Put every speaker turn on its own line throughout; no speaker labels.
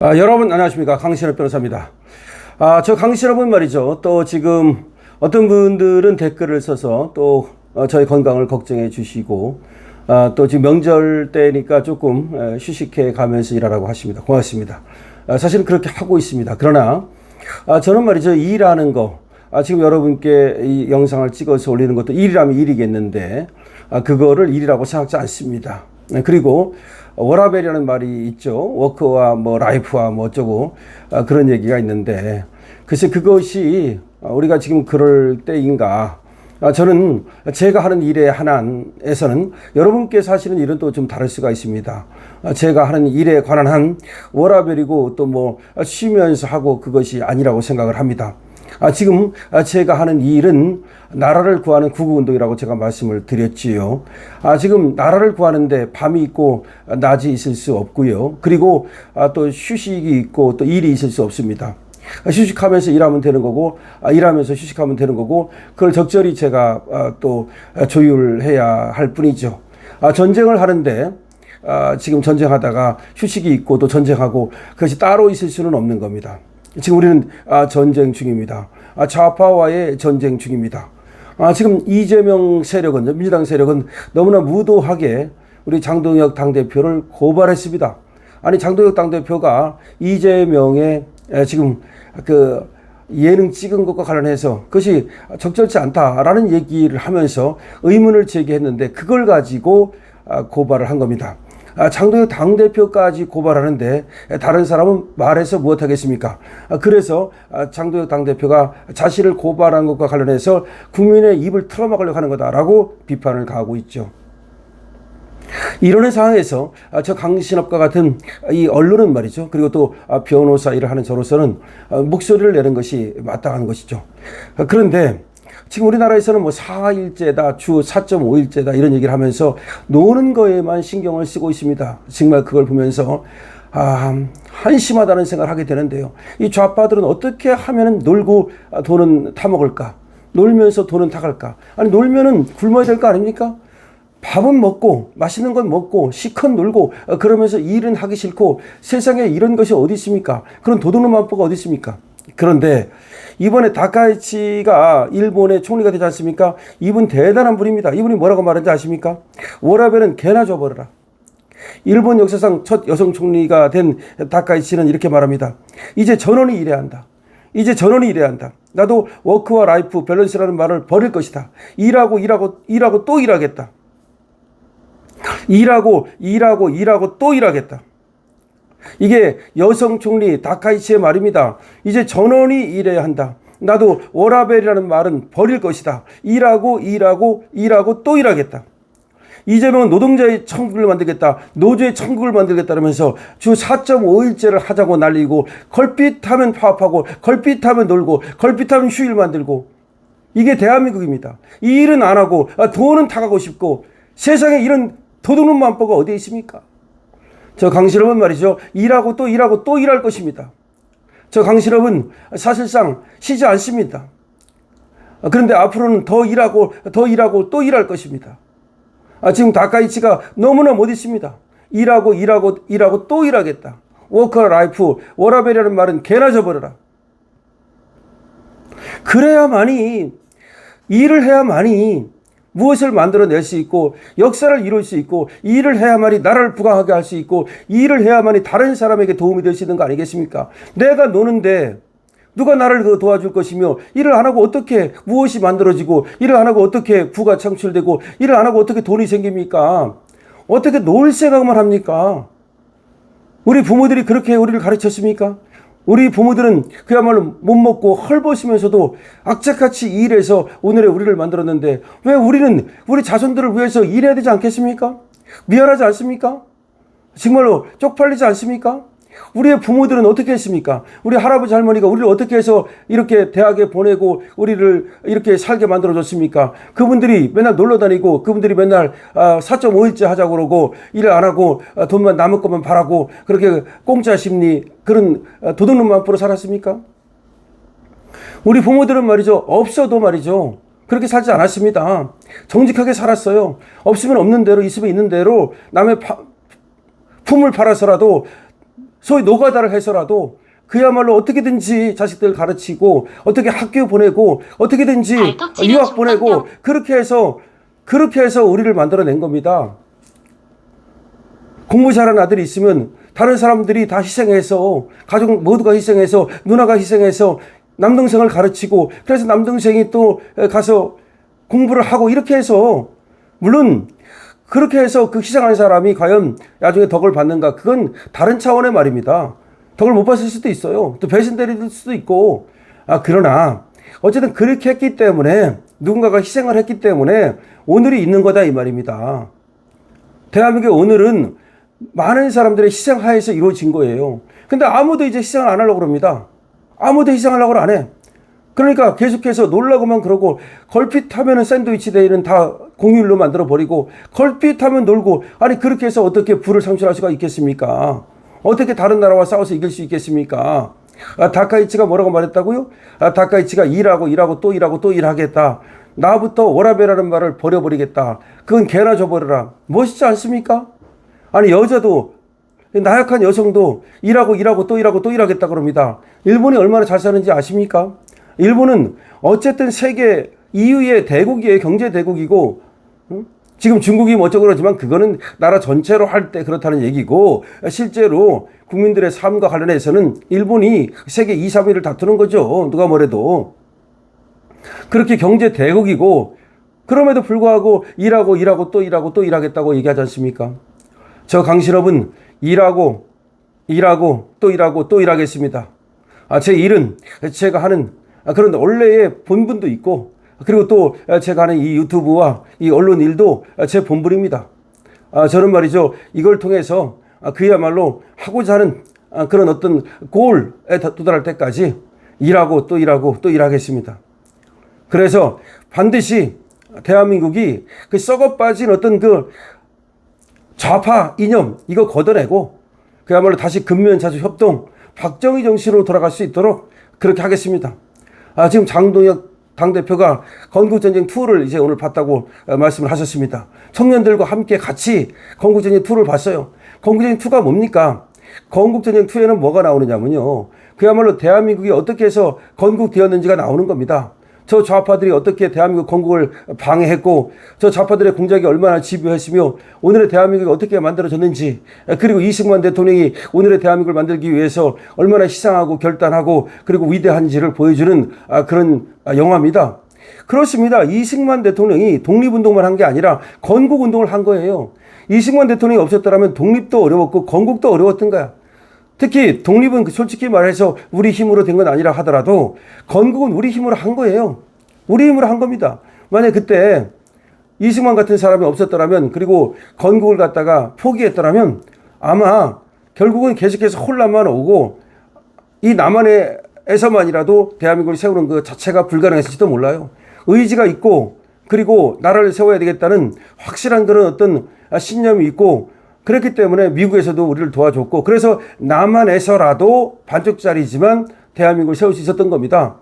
여러분 안녕하십니까, 강신업 변호사입니다. 저 강신업은 말이죠, 또 지금 어떤 분들은 댓글을 써서 또 저희 건강을 걱정해 주시고 또 지금 명절 때니까 조금 휴식해 가면서 일하라고 하십니다. 고맙습니다. 사실은 그렇게 하고 있습니다. 그러나 저는 말이죠, 일하는 거, 지금 여러분께 이 영상을 찍어서 올리는 것도 일이라면 일이겠는데 그거를 일이라고 생각하지 않습니다. 그리고 워라밸이라는 말이 있죠. 워크와 뭐 라이프와 뭐 어쩌고 그런 얘기가 있는데, 글쎄 그것이 우리가 지금 그럴 때인가. 저는 제가 하는 일의 한안에서는 여러분께서 하시는 일은 또 좀 다를 수가 있습니다. 제가 하는 일에 관한 한 워라밸이고 또 뭐 쉬면서 하고 그것이 아니라고 생각을 합니다. 지금 제가 하는 일은 나라를 구하는 구국운동이라고 제가 말씀을 드렸지요. 지금 나라를 구하는데 밤이 있고 낮이 있을 수 없고요. 그리고 또 휴식이 있고 또 일이 있을 수 없습니다. 휴식하면서 일하면 되는 거고, 일하면서 휴식하면 되는 거고, 그걸 적절히 제가 또 조율해야 할 뿐이죠. 전쟁을 하는데 지금 전쟁하다가 휴식이 있고 또 전쟁하고 그것이 따로 있을 수는 없는 겁니다. 지금 우리는 전쟁 중입니다. 좌파와의 전쟁 중입니다. 지금 이재명 세력은, 민주당 세력은 너무나 무도하게 우리 장동혁 당대표를 고발했습니다. 아니, 장동혁 당대표가 이재명의 지금 그 예능 찍은 것과 관련해서 그것이 적절치 않다라는 얘기를 하면서 의문을 제기했는데, 그걸 가지고 고발을 한 겁니다. 장동혁 당대표까지 고발하는데 다른 사람은 말해서 무엇하겠습니까? 그래서 장동혁 당대표가 자신을 고발한 것과 관련해서 국민의 입을 틀어막으려고 하는 거다라고 비판을 가하고 있죠. 이런 상황에서 저 강신업과 같은 이 언론은 말이죠, 그리고 또 변호사 일을 하는 저로서는 목소리를 내는 것이 마땅한 것이죠. 그런데 지금 우리나라에서는 뭐 4일제다, 주 4.5일제다 이런 얘기를 하면서 노는 거에만 신경을 쓰고 있습니다. 정말 그걸 보면서 한심하다는 생각을 하게 되는데요. 이 좌파들은 어떻게 하면 놀고 돈은 타먹을까? 놀면서 돈은 타갈까? 아니, 놀면은 굶어야 될 거 아닙니까? 밥은 먹고 맛있는 건 먹고 시컷 놀고 그러면서 일은 하기 싫고, 세상에 이런 것이 어디 있습니까? 그런 도둑놈 만보가 어디 있습니까? 그런데 이번에 다카이치가 일본의 총리가 되지 않습니까? 이분 대단한 분입니다. 이분이 뭐라고 말하는지 아십니까? 워라밸은 개나 줘버려라. 일본 역사상 첫 여성 총리가 된 다카이치는 이렇게 말합니다. 이제 전원이 일해야 한다. 이제 전원이 일해야 한다. 나도 워크와 라이프 밸런스라는 말을 버릴 것이다. 일하고 또 일하겠다. 일하고 또 일하겠다. 이게 여성 총리 다카이치의 말입니다. 이제 전원이 일해야 한다. 나도 워라밸이라는 말은 버릴 것이다. 일하고 또 일하겠다. 이재명은 노동자의 천국을 만들겠다, 노조의 천국을 만들겠다면서 주 4.5일제를 하자고 날리고, 걸핏하면 파업하고, 걸핏하면 놀고, 걸핏하면 휴일 만들고, 이게 대한민국입니다. 이 일은 안 하고 돈은 타가고 싶고, 세상에 이런 도둑놈 만보가 어디에 있습니까? 저 강신업은 말이죠, 일하고 또 일할 것입니다. 저 강신업은 사실상 쉬지 않습니다. 그런데 앞으로는 더 일하고 또 일할 것입니다. 지금 다카이치가 너무나 못 있습니다. 일하고 또 일하겠다. 워크 라이프, 워라밸이라는 말은 개나 줘버려라. 그래야만이, 일을 해야만이 무엇을 만들어낼 수 있고 역사를 이룰 수 있고, 일을 해야만이 나라를 부강하게 할 수 있고, 일을 해야만이 다른 사람에게 도움이 될 수 있는 거 아니겠습니까? 내가 노는데 누가 나를 도와줄 것이며, 일을 안 하고 어떻게 무엇이 만들어지고, 일을 안 하고 어떻게 부가 창출되고, 일을 안 하고 어떻게 돈이 생깁니까? 어떻게 놀 생각만 합니까? 우리 부모들이 그렇게 우리를 가르쳤습니까? 우리 부모들은 그야말로 못 먹고 헐벗으면서도 악착같이 일해서 오늘의 우리를 만들었는데, 왜 우리는 우리 자손들을 위해서 일해야 되지 않겠습니까? 미안하지 않습니까? 정말로 쪽팔리지 않습니까? 우리의 부모들은 어떻게 했습니까? 우리 할아버지 할머니가 우리를 어떻게 해서 이렇게 대학에 보내고 우리를 이렇게 살게 만들어줬습니까? 그분들이 맨날 놀러 다니고, 그분들이 맨날 4.5일째 하자고 그러고, 일을 안 하고 돈만 남을 것만 바라고 그렇게 공짜 심리, 그런 도둑놈 만보로 살았습니까? 우리 부모들은 말이죠, 없어도 말이죠, 그렇게 살지 않았습니다. 정직하게 살았어요. 없으면 없는 대로, 있으면 있는 대로 남의 품을 팔아서라도 소위 노가다를 해서라도 그야말로 어떻게든지 자식들 가르치고 어떻게 학교 보내고 어떻게든지 유학 보내고 그렇게 해서 우리를 만들어낸 겁니다. 공부 잘하는 아들이 있으면 다른 사람들이 다 희생해서 가족 모두가 희생해서 누나가 희생해서 남동생을 가르치고 그래서 남동생이 또 가서 공부를 하고 이렇게 해서 물론 그렇게 해서 그 희생한 사람이 과연 나중에 덕을 받는가 그건 다른 차원의 말입니다. 덕을 못 받을 수도 있어요. 또 배신 때릴 수도 있고 그러나 어쨌든 그렇게 했기 때문에 누군가가 희생을 했기 때문에 오늘이 있는 거다 이 말입니다. 대한민국의 오늘은 많은 사람들의 희생하에서 이루어진 거예요. 근데 아무도 이제 희생을 안 하려고 그럽니다. 아무도 희생하려고 안 해. 그러니까 계속해서 놀라고만 그러고 걸핏하면은 샌드위치 데이는 다 공휴일로 만들어 버리고 걸핏하면 놀고 아니 그렇게 해서 어떻게 부를 창출할 수가 있겠습니까? 어떻게 다른 나라와 싸워서 이길 수 있겠습니까? 다카이치가 뭐라고 말했다고요? 다카이치가 일하고 또 일하고 또 일하겠다. 나부터 워라벨이라는 말을 버려버리겠다. 그건 개나 줘버려라. 멋있지 않습니까? 아니 여자도 나약한 여성도 일하고 또 일하겠다 그럽니다. 일본이 얼마나 잘 사는지 아십니까? 일본은 어쨌든 세계 EU의 대국이에요. 경제 대국이고 지금 중국이 어쩌고 그러지만 그거는 나라 전체로 할 때 그렇다는 얘기고 실제로 국민들의 삶과 관련해서는 일본이 세계 2, 3위를 다투는 거죠. 누가 뭐래도. 그렇게 경제 대국이고 그럼에도 불구하고 일하고 또 일하겠다고 얘기하지 않습니까? 저 강신업은 일하고 또 일하겠습니다. 제 일은 제가 하는 그런 원래의 본분도 있고 그리고 또 제가 하는 이 유튜브와 이 언론 일도 제 본분입니다. 저는 말이죠. 이걸 통해서 그야말로 하고자 하는 그런 어떤 골에 도달할 때까지 일하고 또 일하겠습니다. 그래서 반드시 대한민국이 그 썩어 빠진 어떤 그 좌파 이념 이거 걷어내고 그야말로 다시 근면자주 협동 박정희 정신으로 돌아갈 수 있도록 그렇게 하겠습니다. 지금 장동혁 당대표가 건국전쟁 2를 이제 오늘 봤다고 말씀을 하셨습니다. 청년들과 함께 같이 건국전쟁 2를 봤어요. 건국전쟁 2가 뭡니까? 건국전쟁 2에는 뭐가 나오느냐면요. 그야말로 대한민국이 어떻게 해서 건국되었는지가 나오는 겁니다. 저 좌파들이 어떻게 대한민국 건국을 방해했고 저 좌파들의 공작이 얼마나 집요했으며 오늘의 대한민국이 어떻게 만들어졌는지 그리고 이승만 대통령이 오늘의 대한민국을 만들기 위해서 얼마나 희생하고 결단하고 그리고 위대한지를 보여주는 그런 영화입니다. 그렇습니다. 이승만 대통령이 독립운동만 한 게 아니라 건국운동을 한 거예요. 이승만 대통령이 없었더라면 독립도 어려웠고 건국도 어려웠던 거야. 특히 독립은 솔직히 말해서 우리 힘으로 된 건 아니라 하더라도 건국은 우리 힘으로 한 거예요. 우리 힘으로 한 겁니다. 만약 그때 이승만 같은 사람이 없었더라면 그리고 건국을 갖다가 포기했더라면 아마 결국은 계속해서 혼란만 오고 이 남한에서만이라도 대한민국을 세우는 그 자체가 불가능했을지도 몰라요. 의지가 있고 그리고 나라를 세워야 되겠다는 확실한 그런 어떤 신념이 있고 그렇기 때문에 미국에서도 우리를 도와줬고 그래서 남한에서라도 반쪽짜리지만 대한민국을 세울 수 있었던 겁니다.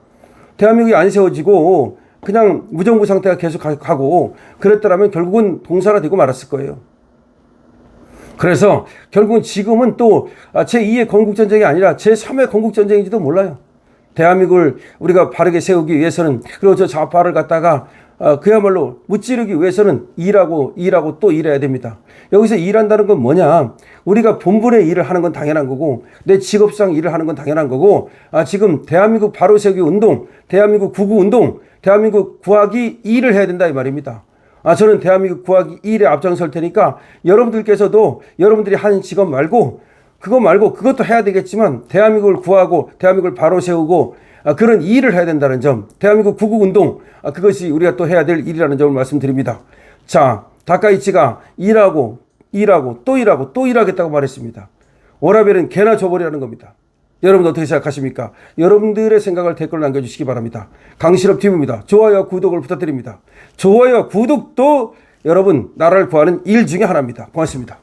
대한민국이 안 세워지고 그냥 무정부 상태가 계속 가고 그랬더라면 결국은 동사가 되고 말았을 거예요. 그래서 결국은 지금은 또 제2의 건국전쟁이 아니라 제3의 건국전쟁인지도 몰라요. 대한민국을 우리가 바르게 세우기 위해서는 그리고 저 좌파를 갖다가 그야말로 무찌르기 위해서는 일하고 또 일해야 됩니다. 여기서 일한다는 건 뭐냐? 우리가 본분의 일을 하는 건 당연한 거고 내 직업상 일을 하는 건 당연한 거고 지금 대한민국 바로 세우기 운동, 대한민국 구구 운동, 대한민국 구하기 일을 해야 된다 이 말입니다. 저는 대한민국 구하기 일에 앞장설 테니까 여러분들께서도 여러분들이 하는 직업 말고 그것도 해야 되겠지만 대한민국을 구하고 대한민국을 바로 세우고 그런 일을 해야 된다는 점, 대한민국 구국운동 그것이 우리가 또 해야 될 일이라는 점을 말씀드립니다. 자, 다카이치가 일하고 또 일하겠다고 말했습니다. 워라벨은 개나 줘버리라는 겁니다. 여러분 어떻게 생각하십니까? 여러분들의 생각을 댓글로 남겨주시기 바랍니다. 강신업 TV입니다. 좋아요와 구독을 부탁드립니다. 좋아요와 구독도 여러분 나라를 구하는 일 중에 하나입니다. 고맙습니다.